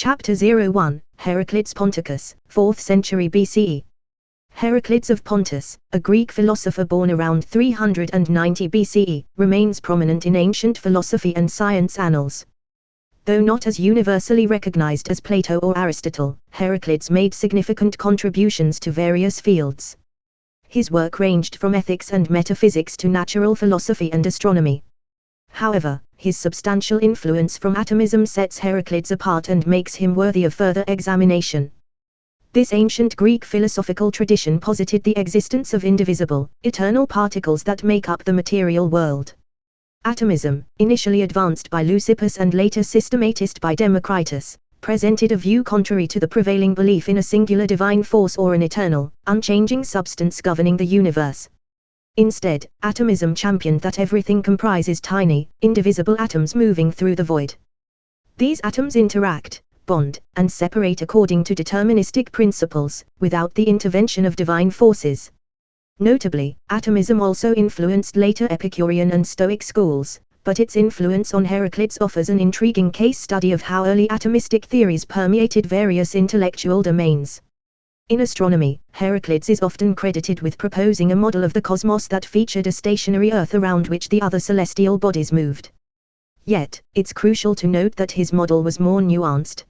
Chapter 01, Heraclids Ponticus, 4th century BCE. Heraclids of Pontus, a Greek philosopher born around 390 BCE, remains prominent in ancient philosophy and science annals. Though not as universally recognized as Plato or Aristotle, Heraclids made significant contributions to various fields. His work ranged from ethics and metaphysics to natural philosophy and astronomy. However, his substantial influence from atomism sets Heraclids apart and makes him worthy of further examination. This ancient Greek philosophical tradition posited the existence of indivisible, eternal particles that make up the material world. Atomism, initially advanced by Leucippus and later systematized by Democritus, presented a view contrary to the prevailing belief in a singular divine force or an eternal, unchanging substance governing the universe. Instead, atomism championed that everything comprises tiny, indivisible atoms moving through the void. These atoms interact, bond, and separate according to deterministic principles, without the intervention of divine forces. Notably, atomism also influenced later Epicurean and Stoic schools, but its influence on Heraclids offers an intriguing case study of how early atomistic theories permeated various intellectual domains. In astronomy, Heraclids is often credited with proposing a model of the cosmos that featured a stationary Earth around which the other celestial bodies moved. Yet, it's crucial to note that his model was more nuanced.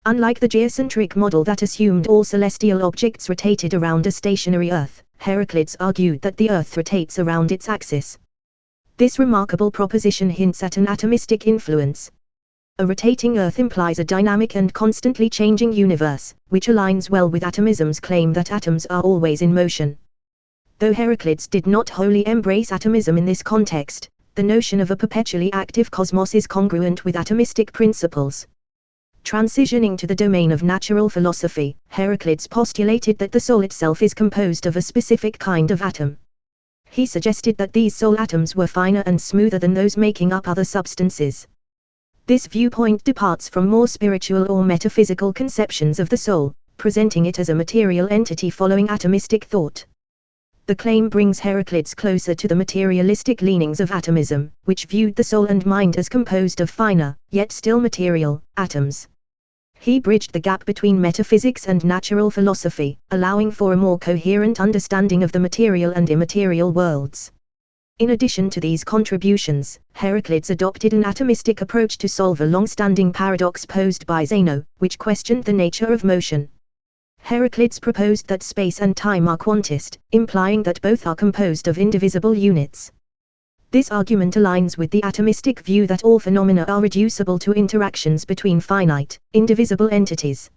Unlike the geocentric model that assumed all celestial objects rotated around a stationary Earth, Heraclids argued that the Earth rotates around its axis. This remarkable proposition hints at an atomistic influence. A rotating Earth implies a dynamic and constantly changing universe, which aligns well with atomism's claim that atoms are always in motion. Though Heraclids did not wholly embrace atomism in this context, the notion of a perpetually active cosmos is congruent with atomistic principles. Transitioning to the domain of natural philosophy, Heraclids postulated that the soul itself is composed of a specific kind of atom. He suggested that these soul atoms were finer and smoother than those making up other substances. This viewpoint departs from more spiritual or metaphysical conceptions of the soul, presenting it as a material entity following atomistic thought. The claim brings Heraclids closer to the materialistic leanings of atomism, which viewed the soul and mind as composed of finer, yet still material, atoms. He bridged the gap between metaphysics and natural philosophy, allowing for a more coherent understanding of the material and immaterial worlds. In addition to these contributions, Heraclids adopted an atomistic approach to solve a long-standing paradox posed by Zeno, which questioned the nature of motion. Heraclids proposed that space and time are quantist, implying that both are composed of indivisible units. This argument aligns with the atomistic view that all phenomena are reducible to interactions between finite, indivisible entities.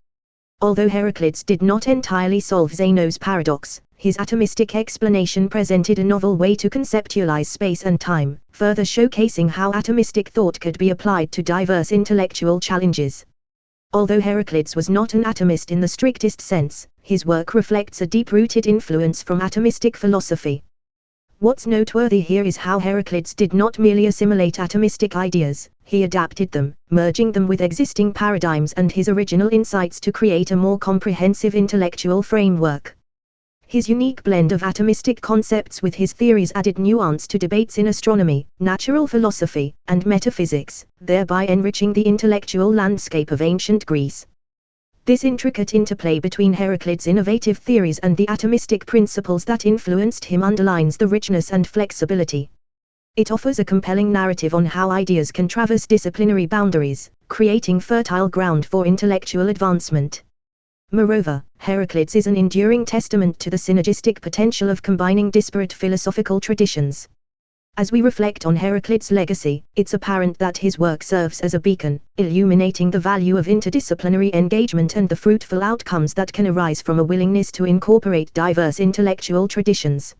Although Heraclids did not entirely solve Zeno's paradox, his atomistic explanation presented a novel way to conceptualize space and time, further showcasing how atomistic thought could be applied to diverse intellectual challenges. Although Heraclids was not an atomist in the strictest sense, his work reflects a deep-rooted influence from atomistic philosophy. What's noteworthy here is how Heraclids did not merely assimilate atomistic ideas, he adapted them, merging them with existing paradigms and his original insights to create a more comprehensive intellectual framework. His unique blend of atomistic concepts with his theories added nuance to debates in astronomy, natural philosophy, and metaphysics, thereby enriching the intellectual landscape of ancient Greece. This intricate interplay between Heraclids' innovative theories and the atomistic principles that influenced him underlines the richness and flexibility. It offers a compelling narrative on how ideas can traverse disciplinary boundaries, creating fertile ground for intellectual advancement. Moreover, Heraclids is an enduring testament to the synergistic potential of combining disparate philosophical traditions. As we reflect on Heraclids' legacy, it's apparent that his work serves as a beacon, illuminating the value of interdisciplinary engagement and the fruitful outcomes that can arise from a willingness to incorporate diverse intellectual traditions.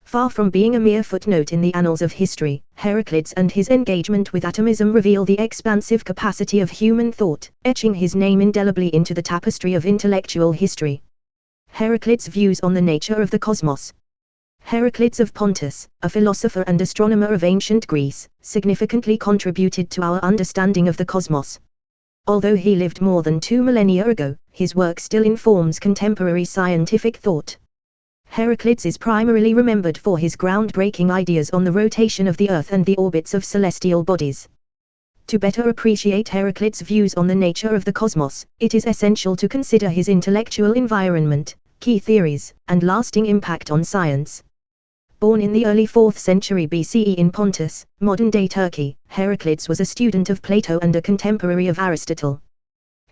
Far from being a mere footnote in the annals of history, Heraclids and his engagement with atomism reveal the expansive capacity of human thought, etching his name indelibly into the tapestry of intellectual history. Heraclids' views on the nature of the cosmos. Heraclids of Pontus, a philosopher and astronomer of ancient Greece, significantly contributed to our understanding of the cosmos. Although he lived more than 2 millennia ago, his work still informs contemporary scientific thought. Heraclids is primarily remembered for his groundbreaking ideas on the rotation of the Earth and the orbits of celestial bodies. To better appreciate Heraclids' views on the nature of the cosmos, it is essential to consider his intellectual environment, key theories, and lasting impact on science. Born in the early 4th century BCE in Pontus, modern-day Turkey, Heraclids was a student of Plato and a contemporary of Aristotle.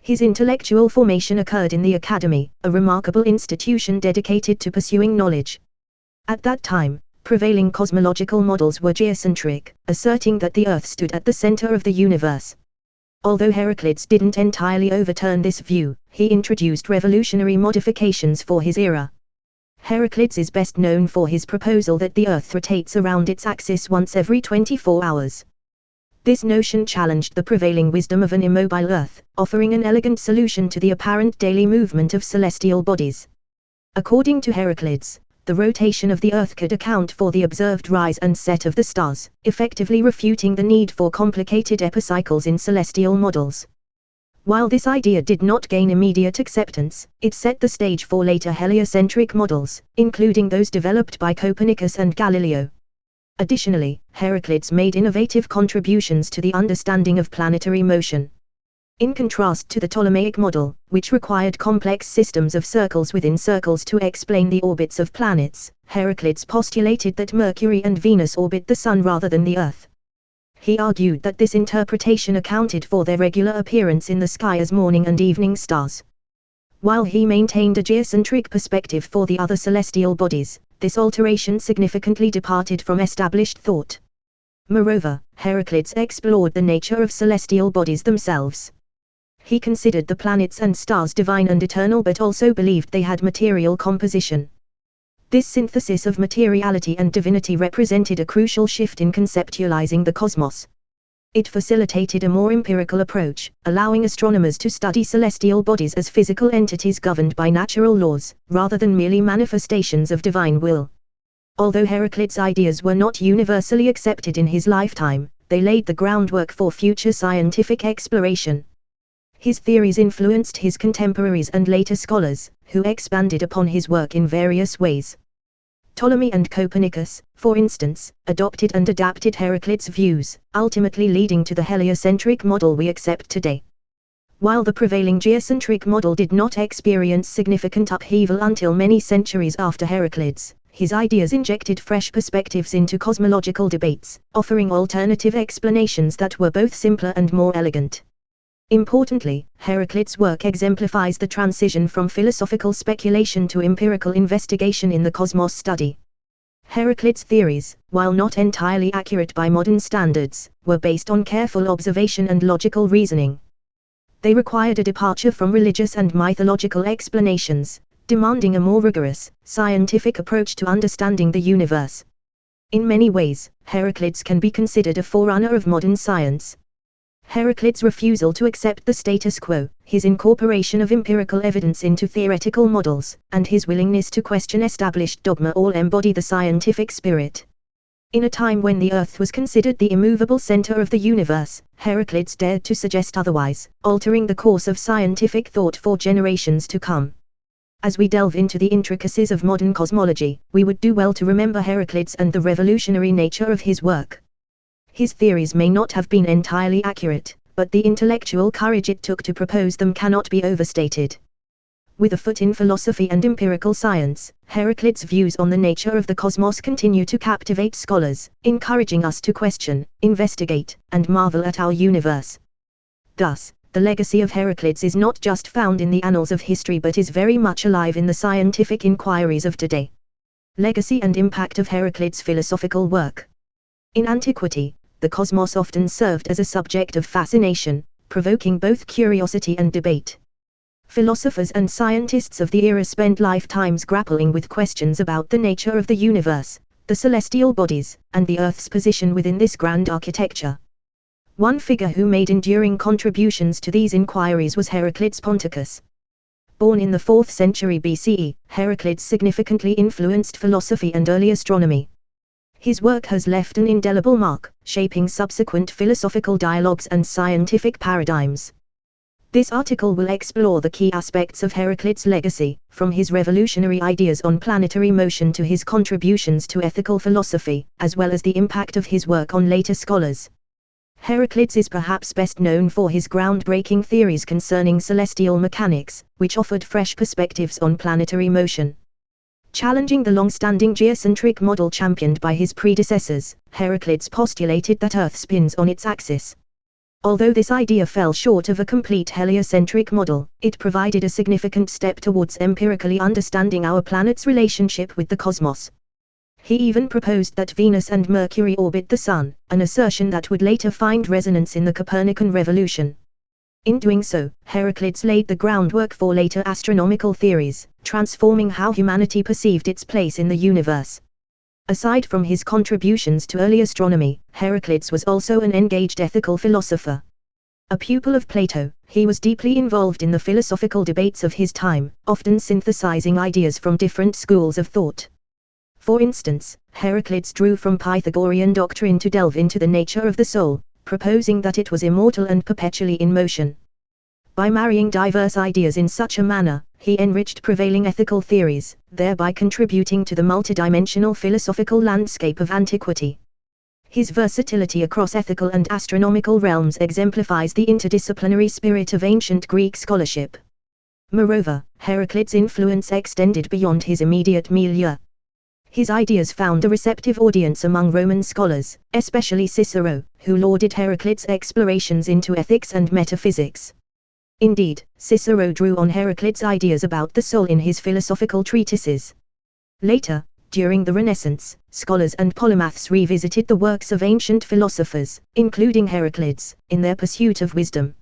His intellectual formation occurred in the Academy, a remarkable institution dedicated to pursuing knowledge. At that time, prevailing cosmological models were geocentric, asserting that the Earth stood at the center of the universe. Although Heraclids didn't entirely overturn this view, he introduced revolutionary modifications for his era. Heraclids is best known for his proposal that the Earth rotates around its axis once every 24 hours. This notion challenged the prevailing wisdom of an immobile Earth, offering an elegant solution to the apparent daily movement of celestial bodies. According to Heraclids, the rotation of the Earth could account for the observed rise and set of the stars, effectively refuting the need for complicated epicycles in celestial models. While this idea did not gain immediate acceptance, it set the stage for later heliocentric models, including those developed by Copernicus and Galileo. Additionally, Heraclids made innovative contributions to the understanding of planetary motion. In contrast to the Ptolemaic model, which required complex systems of circles within circles to explain the orbits of planets, Heraclids postulated that Mercury and Venus orbit the Sun rather than the Earth. He argued that this interpretation accounted for their regular appearance in the sky as morning and evening stars. While he maintained a geocentric perspective for the other celestial bodies, this alteration significantly departed from established thought. Moreover, Heraclids explored the nature of celestial bodies themselves. He considered the planets and stars divine and eternal, but also believed they had material composition. This synthesis of materiality and divinity represented a crucial shift in conceptualizing the cosmos. It facilitated a more empirical approach, allowing astronomers to study celestial bodies as physical entities governed by natural laws, rather than merely manifestations of divine will. Although Heraclids' ideas were not universally accepted in his lifetime, they laid the groundwork for future scientific exploration. His theories influenced his contemporaries and later scholars, who expanded upon his work in various ways. Ptolemy and Copernicus, for instance, adopted and adapted Heraclids' views, ultimately leading to the heliocentric model we accept today. While the prevailing geocentric model did not experience significant upheaval until many centuries after Heraclids, his ideas injected fresh perspectives into cosmological debates, offering alternative explanations that were both simpler and more elegant. Importantly, Heraclids' work exemplifies the transition from philosophical speculation to empirical investigation in the cosmos study. Heraclids' theories, while not entirely accurate by modern standards, were based on careful observation and logical reasoning. They required a departure from religious and mythological explanations, demanding a more rigorous, scientific approach to understanding the universe. In many ways, Heraclids can be considered a forerunner of modern science. Heraclids' refusal to accept the status quo, his incorporation of empirical evidence into theoretical models, and his willingness to question established dogma all embody the scientific spirit. In a time when the Earth was considered the immovable center of the universe, Heraclids dared to suggest otherwise, altering the course of scientific thought for generations to come. As we delve into the intricacies of modern cosmology, we would do well to remember Heraclids and the revolutionary nature of his work. His theories may not have been entirely accurate, but the intellectual courage it took to propose them cannot be overstated. With a foot in philosophy and empirical science, Heraclids' views on the nature of the cosmos continue to captivate scholars, encouraging us to question, investigate, and marvel at our universe. Thus, the legacy of Heraclids is not just found in the annals of history but is very much alive in the scientific inquiries of today. Legacy and impact of Heraclids' philosophical work. In antiquity, the cosmos often served as a subject of fascination, provoking both curiosity and debate. Philosophers and scientists of the era spent lifetimes grappling with questions about the nature of the universe, the celestial bodies, and the Earth's position within this grand architecture. One figure who made enduring contributions to these inquiries was Heraclids Ponticus. Born in the 4th century BCE, Heraclids significantly influenced philosophy and early astronomy. His work has left an indelible mark, shaping subsequent philosophical dialogues and scientific paradigms. This article will explore the key aspects of Heraclids' legacy, from his revolutionary ideas on planetary motion to his contributions to ethical philosophy, as well as the impact of his work on later scholars. Heraclids is perhaps best known for his groundbreaking theories concerning celestial mechanics, which offered fresh perspectives on planetary motion. Challenging the long-standing geocentric model championed by his predecessors, Heraclids postulated that Earth spins on its axis. Although this idea fell short of a complete heliocentric model, it provided a significant step towards empirically understanding our planet's relationship with the cosmos. He even proposed that Venus and Mercury orbit the Sun, an assertion that would later find resonance in the Copernican revolution. In doing so, Heraclids laid the groundwork for later astronomical theories, transforming how humanity perceived its place in the universe. Aside from his contributions to early astronomy, Heraclids was also an engaged ethical philosopher. A pupil of Plato, he was deeply involved in the philosophical debates of his time, often synthesizing ideas from different schools of thought. For instance, Heraclids drew from Pythagorean doctrine to delve into the nature of the soul, proposing that it was immortal and perpetually in motion. By marrying diverse ideas in such a manner, he enriched prevailing ethical theories, thereby contributing to the multidimensional philosophical landscape of antiquity. His versatility across ethical and astronomical realms exemplifies the interdisciplinary spirit of ancient Greek scholarship. Moreover, Heraclids' influence extended beyond his immediate milieu. His ideas found a receptive audience among Roman scholars, especially Cicero, who lauded Heraclids' explorations into ethics and metaphysics. Indeed, Cicero drew on Heraclids' ideas about the soul in his philosophical treatises. Later, during the Renaissance, scholars and polymaths revisited the works of ancient philosophers, including Heraclids, in their pursuit of wisdom.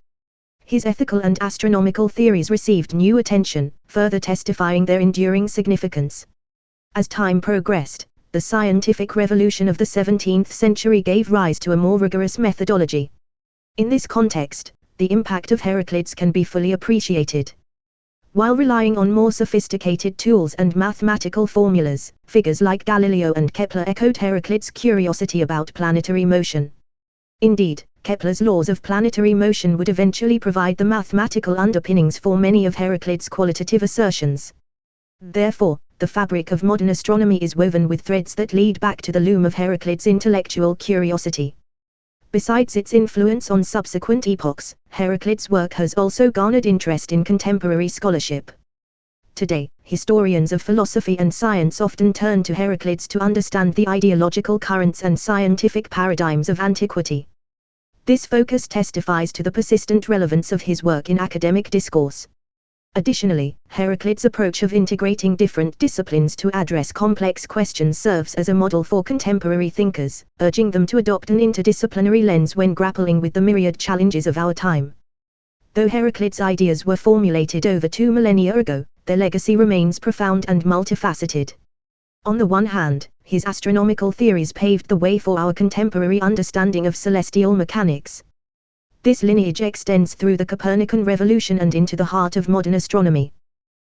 His ethical and astronomical theories received new attention, further testifying their enduring significance. As time progressed, the scientific revolution of the 17th century gave rise to a more rigorous methodology. In this context, the impact of Heraclids can be fully appreciated. While relying on more sophisticated tools and mathematical formulas, figures like Galileo and Kepler echoed Heraclids' curiosity about planetary motion. Indeed, Kepler's laws of planetary motion would eventually provide the mathematical underpinnings for many of Heraclids' qualitative assertions. Therefore, the fabric of modern astronomy is woven with threads that lead back to the loom of Heraclids' intellectual curiosity. Besides its influence on subsequent epochs, Heraclids' work has also garnered interest in contemporary scholarship. Today, historians of philosophy and science often turn to Heraclids to understand the ideological currents and scientific paradigms of antiquity. This focus testifies to the persistent relevance of his work in academic discourse. Additionally, Heraclids' approach of integrating different disciplines to address complex questions serves as a model for contemporary thinkers, urging them to adopt an interdisciplinary lens when grappling with the myriad challenges of our time. Though Heraclids' ideas were formulated over 2 millennia ago, their legacy remains profound and multifaceted. On the one hand, his astronomical theories paved the way for our contemporary understanding of celestial mechanics. This lineage extends through the Copernican revolution and into the heart of modern astronomy.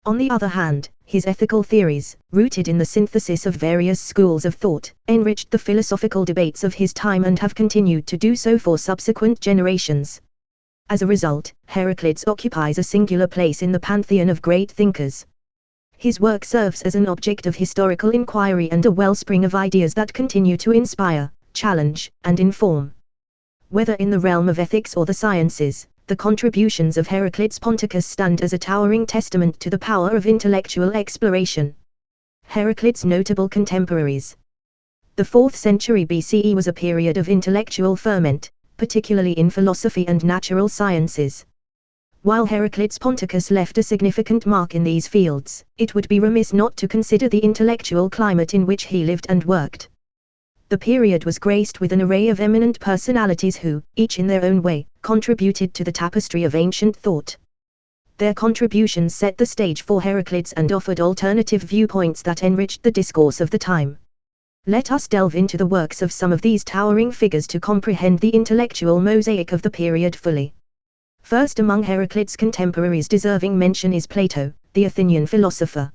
On the other hand, his ethical theories, rooted in the synthesis of various schools of thought, enriched the philosophical debates of his time and have continued to do so for subsequent generations. As a result, Heraclids occupies a singular place in the pantheon of great thinkers. His work serves as an object of historical inquiry and a wellspring of ideas that continue to inspire, challenge, and inform. Whether in the realm of ethics or the sciences, the contributions of Heraclids Ponticus stand as a towering testament to the power of intellectual exploration. Heraclids' notable contemporaries. The 4th century BCE was a period of intellectual ferment, particularly in philosophy and natural sciences. While Heraclids Ponticus left a significant mark in these fields, it would be remiss not to consider the intellectual climate in which he lived and worked. The period was graced with an array of eminent personalities who, each in their own way, contributed to the tapestry of ancient thought. Their contributions set the stage for Heraclids and offered alternative viewpoints that enriched the discourse of the time. Let us delve into the works of some of these towering figures to comprehend the intellectual mosaic of the period fully. First among Heraclids' contemporaries deserving mention is Plato, the Athenian philosopher.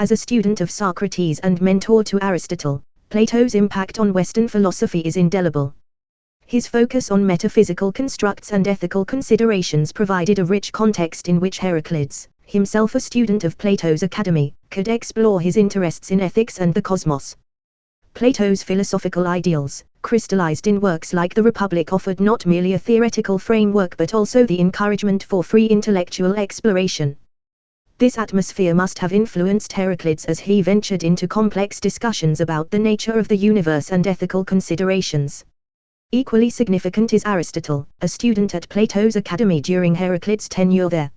As a student of Socrates and mentor to Aristotle, Plato's impact on Western philosophy is indelible. His focus on metaphysical constructs and ethical considerations provided a rich context in which Heraclids, himself a student of Plato's academy, could explore his interests in ethics and the cosmos. Plato's philosophical ideals, crystallized in works like The Republic, offered not merely a theoretical framework but also the encouragement for free intellectual exploration. This atmosphere must have influenced Heraclides as he ventured into complex discussions about the nature of the universe and ethical considerations. Equally significant is Aristotle, a student at Plato's academy during Heraclides' tenure there.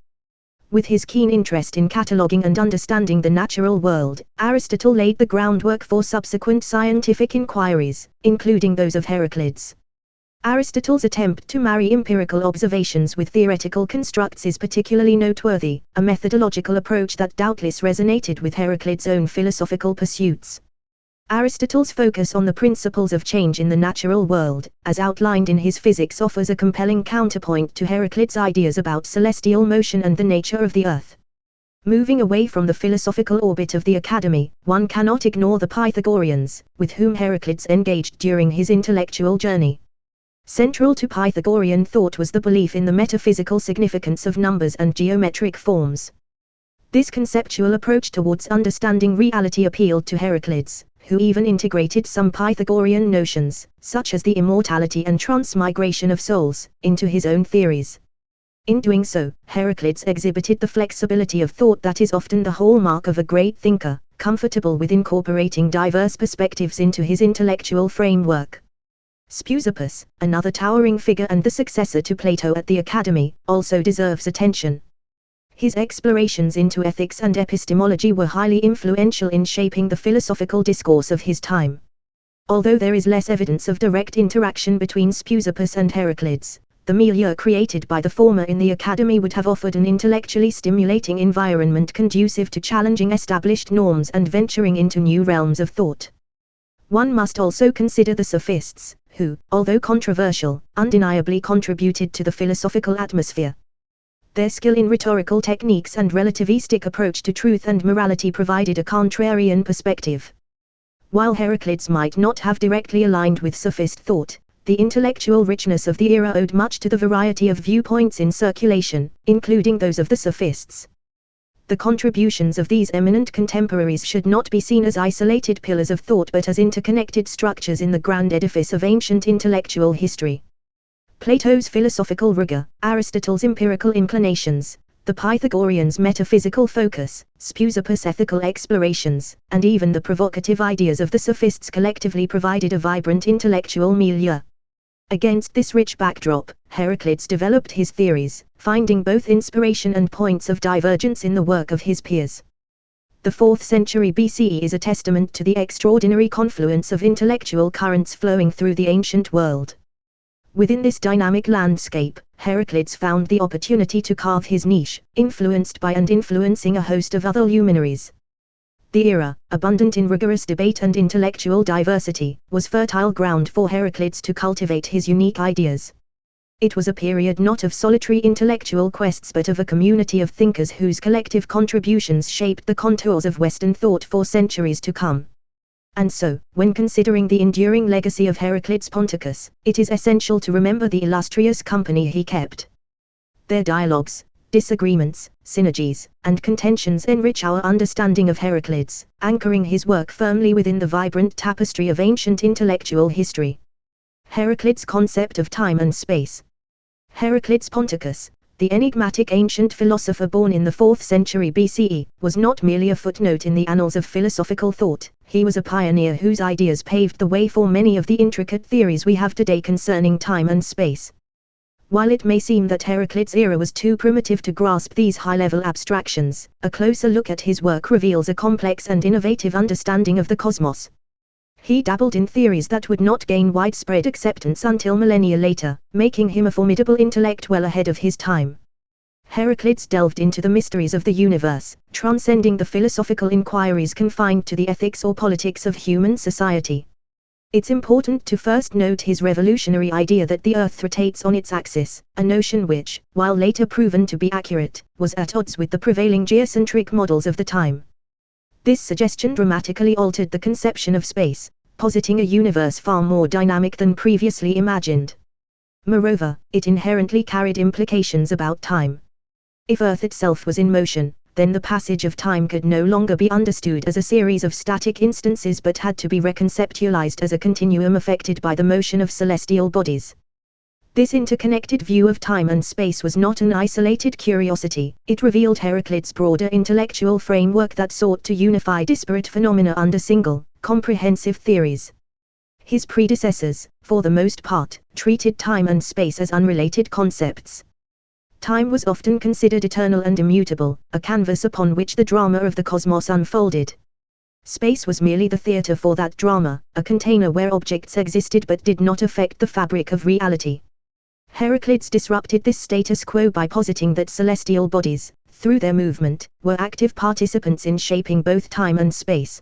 With his keen interest in cataloguing and understanding the natural world, Aristotle laid the groundwork for subsequent scientific inquiries, including those of Heraclides. Aristotle's attempt to marry empirical observations with theoretical constructs is particularly noteworthy, a methodological approach that doubtless resonated with Heraclides' own philosophical pursuits. Aristotle's focus on the principles of change in the natural world, as outlined in his Physics, offers a compelling counterpoint to Heraclides' ideas about celestial motion and the nature of the earth. Moving away from the philosophical orbit of the academy, one cannot ignore the Pythagoreans, with whom Heraclides engaged during his intellectual journey. Central to Pythagorean thought was the belief in the metaphysical significance of numbers and geometric forms. This conceptual approach towards understanding reality appealed to Heraclides, who even integrated some Pythagorean notions, such as the immortality and transmigration of souls, into his own theories. In doing so, Heraclides exhibited the flexibility of thought that is often the hallmark of a great thinker, comfortable with incorporating diverse perspectives into his intellectual framework. Speusippus, another towering figure and the successor to Plato at the academy, also deserves attention. His explorations into ethics and epistemology were highly influential in shaping the philosophical discourse of his time. Although there is less evidence of direct interaction between Speusippus and Heraclides, the milieu created by the former in the academy would have offered an intellectually stimulating environment conducive to challenging established norms and venturing into new realms of thought. One must also consider the sophists, who, although controversial, undeniably contributed to the philosophical atmosphere. Their skill in rhetorical techniques and relativistic approach to truth and morality provided a contrarian perspective. While Heraclides might not have directly aligned with sophist thought, the intellectual richness of the era owed much to the variety of viewpoints in circulation, including those of the sophists. The contributions of these eminent contemporaries should not be seen as isolated pillars of thought but as interconnected structures in the grand edifice of ancient intellectual history. Plato's philosophical rigor, Aristotle's empirical inclinations, the Pythagoreans' metaphysical focus, Speusippus' ethical explorations, and even the provocative ideas of the sophists collectively provided a vibrant intellectual milieu. Against this rich backdrop, Heraclides developed his theories, finding both inspiration and points of divergence in the work of his peers. The 4th century BCE is a testament to the extraordinary confluence of intellectual currents flowing through the ancient world. Within this dynamic landscape, Heraclides found the opportunity to carve his niche, influenced by and influencing a host of other luminaries. The era, abundant in rigorous debate and intellectual diversity, was fertile ground for Heraclides to cultivate his unique ideas. It was a period not of solitary intellectual quests but of a community of thinkers whose collective contributions shaped the contours of Western thought for centuries to come. And so, when considering the enduring legacy of Heraclids Ponticus, it is essential to remember the illustrious company he kept. Their dialogues, disagreements, synergies, and contentions enrich our understanding of Heraclides, anchoring his work firmly within the vibrant tapestry of ancient intellectual history. Heraclides' concept of time and space. Heraclids Ponticus, the enigmatic ancient philosopher born in the 4th century BCE, was not merely a footnote in the annals of philosophical thought, he was a pioneer whose ideas paved the way for many of the intricate theories we have today concerning time and space. While it may seem that Heraclides' era was too primitive to grasp these high-level abstractions, a closer look at his work reveals a complex and innovative understanding of the cosmos. He dabbled in theories that would not gain widespread acceptance until millennia later, making him a formidable intellect well ahead of his time. Heraclides delved into the mysteries of the universe, transcending the philosophical inquiries confined to the ethics or politics of human society. It's important to first note his revolutionary idea that the Earth rotates on its axis, a notion which, while later proven to be accurate, was at odds with the prevailing geocentric models of the time. This suggestion dramatically altered the conception of space, positing a universe far more dynamic than previously imagined. Moreover, it inherently carried implications about time. If Earth itself was in motion, then the passage of time could no longer be understood as a series of static instances but had to be reconceptualized as a continuum affected by the motion of celestial bodies. This interconnected view of time and space was not an isolated curiosity, it revealed Heraclids' broader intellectual framework that sought to unify disparate phenomena under single, comprehensive theories. His predecessors, for the most part, treated time and space as unrelated concepts. Time was often considered eternal and immutable, a canvas upon which the drama of the cosmos unfolded. Space was merely the theater for that drama, a container where objects existed but did not affect the fabric of reality. Heraclids disrupted this status quo by positing that celestial bodies, through their movement, were active participants in shaping both time and space.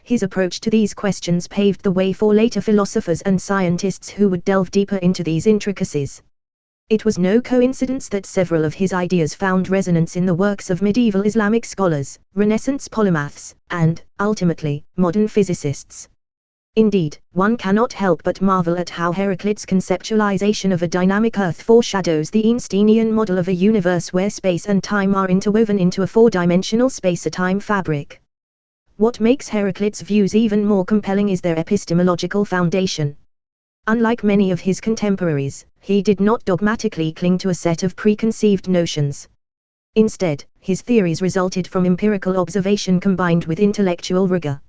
His approach to these questions paved the way for later philosophers and scientists who would delve deeper into these intricacies. It was no coincidence that several of his ideas found resonance in the works of medieval Islamic scholars, Renaissance polymaths, and, ultimately, modern physicists. Indeed, one cannot help but marvel at how Heraclids' conceptualization of a dynamic Earth foreshadows the Einsteinian model of a universe where space and time are interwoven into a four-dimensional space-time fabric. What makes Heraclids' views even more compelling is their epistemological foundation. Unlike many of his contemporaries, he did not dogmatically cling to a set of preconceived notions. Instead, his theories resulted from empirical observation combined with intellectual rigor.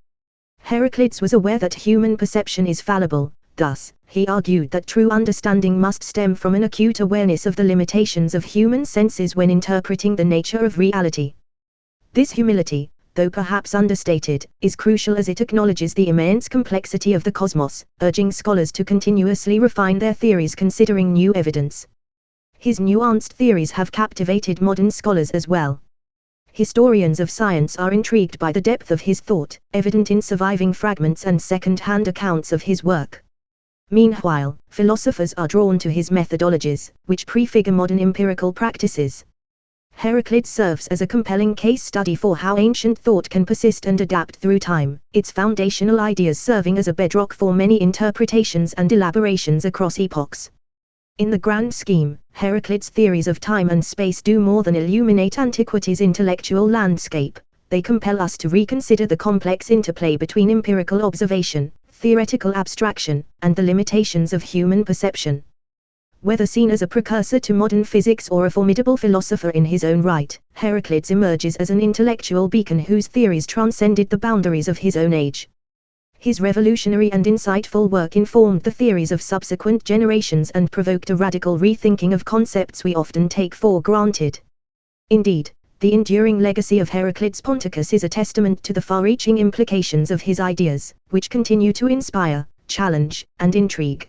Heraclids was aware that human perception is fallible, thus, he argued that true understanding must stem from an acute awareness of the limitations of human senses when interpreting the nature of reality. This humility, though perhaps understated, is crucial as it acknowledges the immense complexity of the cosmos, urging scholars to continuously refine their theories considering new evidence. His nuanced theories have captivated modern scholars as well. Historians of science are intrigued by the depth of his thought, evident in surviving fragments and second-hand accounts of his work. Meanwhile, philosophers are drawn to his methodologies, which prefigure modern empirical practices. Heraclids serves as a compelling case study for how ancient thought can persist and adapt through time, its foundational ideas serving as a bedrock for many interpretations and elaborations across epochs. In the grand scheme, Heraclids' theories of time and space do more than illuminate antiquity's intellectual landscape, they compel us to reconsider the complex interplay between empirical observation, theoretical abstraction, and the limitations of human perception. Whether seen as a precursor to modern physics or a formidable philosopher in his own right, Heraclids emerges as an intellectual beacon whose theories transcended the boundaries of his own age. His revolutionary and insightful work informed the theories of subsequent generations and provoked a radical rethinking of concepts we often take for granted. Indeed, the enduring legacy of Heraclids Ponticus is a testament to the far-reaching implications of his ideas, which continue to inspire, challenge, and intrigue.